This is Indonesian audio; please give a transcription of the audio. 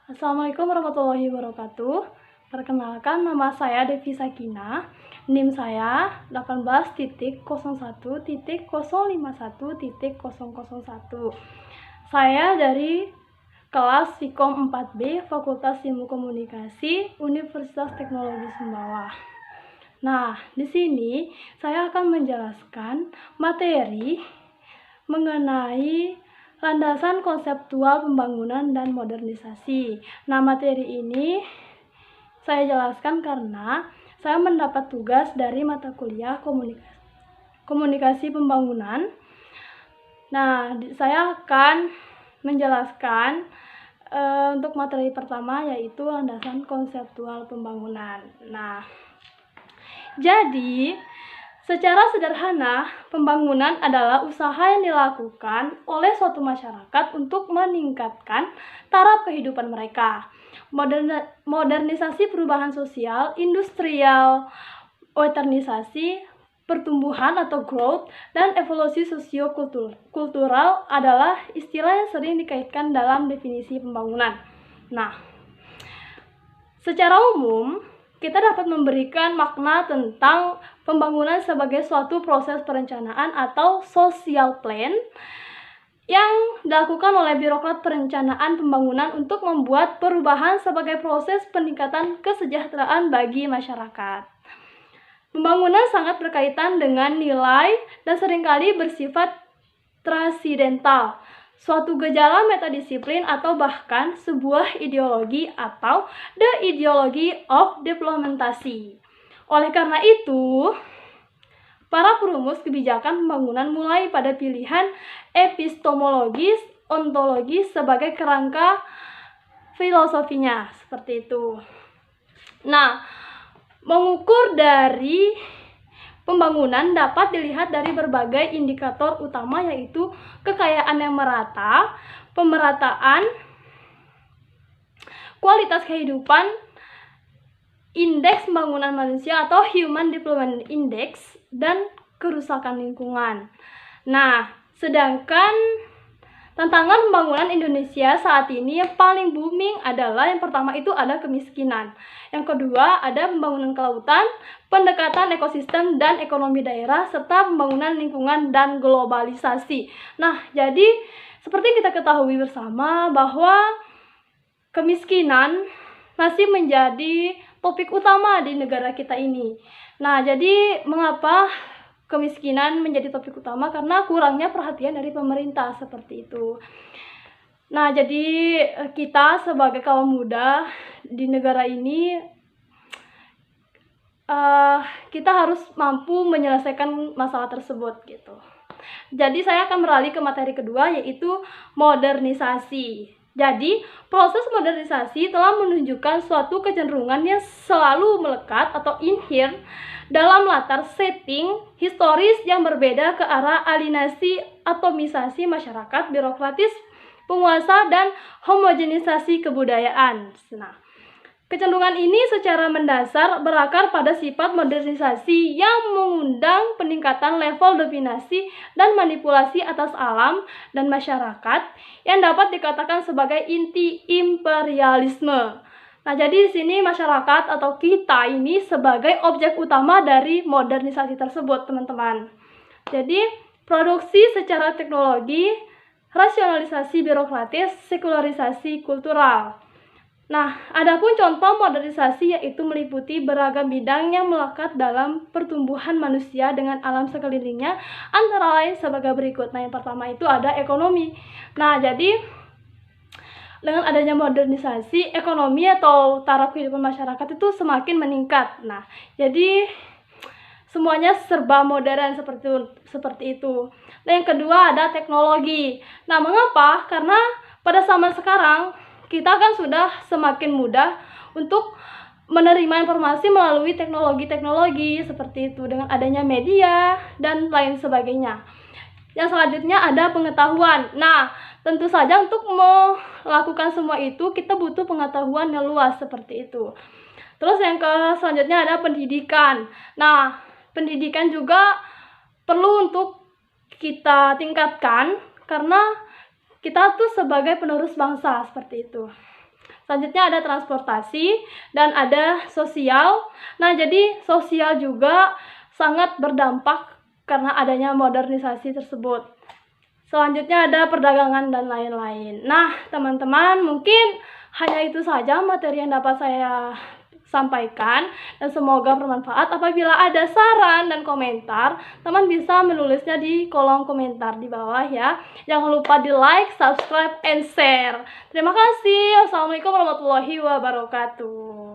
Assalamualaikum warahmatullahi wabarakatuh. Perkenalkan, nama saya Devi Sakina. NIM saya 18.01.051.001. Saya dari kelas Vkom 4B, Fakultas Ilmu Komunikasi, Universitas Teknologi Sumbawa. Nah, di sini saya akan menjelaskan materi mengenai landasan konseptual pembangunan dan modernisasi. Nah, materi ini saya jelaskan karena saya mendapat tugas dari mata kuliah komunikasi pembangunan. Nah, saya akan menjelaskan untuk materi pertama, yaitu landasan konseptual pembangunan. Nah, jadi secara sederhana, pembangunan adalah usaha yang dilakukan oleh suatu masyarakat untuk meningkatkan taraf kehidupan mereka. Modernisasi perubahan sosial, industrial, modernisasi, pertumbuhan atau growth, dan evolusi sosio-kultural adalah istilah yang sering dikaitkan dalam definisi pembangunan. Nah, secara umum, kita dapat memberikan makna tentang pembangunan sebagai suatu proses perencanaan atau social plan yang dilakukan oleh birokrat perencanaan pembangunan untuk membuat perubahan sebagai proses peningkatan kesejahteraan bagi masyarakat. Pembangunan sangat berkaitan dengan nilai dan seringkali bersifat transidental, suatu gejala metadisiplin atau bahkan sebuah ideologi atau the ideology of developmentasi. Oleh karena itu, para perumus kebijakan pembangunan mulai pada pilihan epistemologis, ontologis sebagai kerangka filosofinya, seperti itu. Nah, mengukur dari pembangunan dapat dilihat dari berbagai indikator utama, yaitu kekayaan yang merata, pemerataan, kualitas kehidupan, indeks pembangunan manusia atau Human Development Index, dan kerusakan lingkungan. Nah, sedangkan tantangan pembangunan Indonesia saat ini yang paling booming adalah yang pertama itu ada kemiskinan. Yang kedua ada pembangunan kelautan, pendekatan ekosistem dan ekonomi daerah, serta pembangunan lingkungan dan globalisasi. Nah, jadi seperti kita ketahui bersama bahwa kemiskinan masih menjadi topik utama di negara kita ini. Nah, jadi mengapa kemiskinan menjadi topik utama? Karena kurangnya perhatian dari pemerintah, seperti itu. Nah, jadi kita sebagai kaum muda di negara ini, kita harus mampu menyelesaikan masalah tersebut gitu. Jadi saya akan beralih ke materi kedua, yaitu modernisasi. Jadi, proses modernisasi telah menunjukkan suatu kecenderungan yang selalu melekat atau inherent dalam latar setting historis yang berbeda ke arah alienasi, atomisasi masyarakat, birokratis, penguasa, dan homogenisasi kebudayaan. Nah, kecenderungan ini secara mendasar berakar pada sifat modernisasi yang mengundang peningkatan level dominasi dan manipulasi atas alam dan masyarakat yang dapat dikatakan sebagai inti imperialisme. Nah, jadi di sini masyarakat atau kita ini sebagai objek utama dari modernisasi tersebut, teman-teman. Jadi, produksi secara teknologi, rasionalisasi birokratis, sekularisasi kultural. Nah, adapun contoh modernisasi yaitu meliputi beragam bidang yang melekat dalam pertumbuhan manusia dengan alam sekelilingnya, antara lain sebagai berikut. Nah, yang pertama itu ada ekonomi. Nah, jadi dengan adanya modernisasi, ekonomi atau taraf kehidupan masyarakat itu semakin meningkat. Nah, jadi semuanya serba modern seperti itu. Dan yang kedua ada teknologi. Nah, mengapa? Karena pada zaman sekarang kita kan sudah semakin mudah untuk menerima informasi melalui teknologi seperti itu, dengan adanya media dan lain sebagainya. Yang selanjutnya ada pengetahuan. Nah, tentu saja untuk melakukan semua itu kita butuh pengetahuan yang luas, seperti itu. Terus yang selanjutnya ada pendidikan. Nah, pendidikan juga perlu untuk kita tingkatkan karena kita tuh sebagai penerus bangsa, seperti itu. Selanjutnya ada transportasi dan ada sosial. Nah, jadi sosial juga sangat berdampak karena adanya modernisasi tersebut. Selanjutnya ada perdagangan dan lain-lain. Nah, teman-teman, mungkin hanya itu saja materi yang dapat saya sampaikan dan semoga bermanfaat. Apabila ada saran dan komentar, teman bisa menulisnya di kolom komentar di bawah ya. Jangan lupa di like, subscribe, and share. Terima kasih. Wassalamualaikum warahmatullahi wabarakatuh.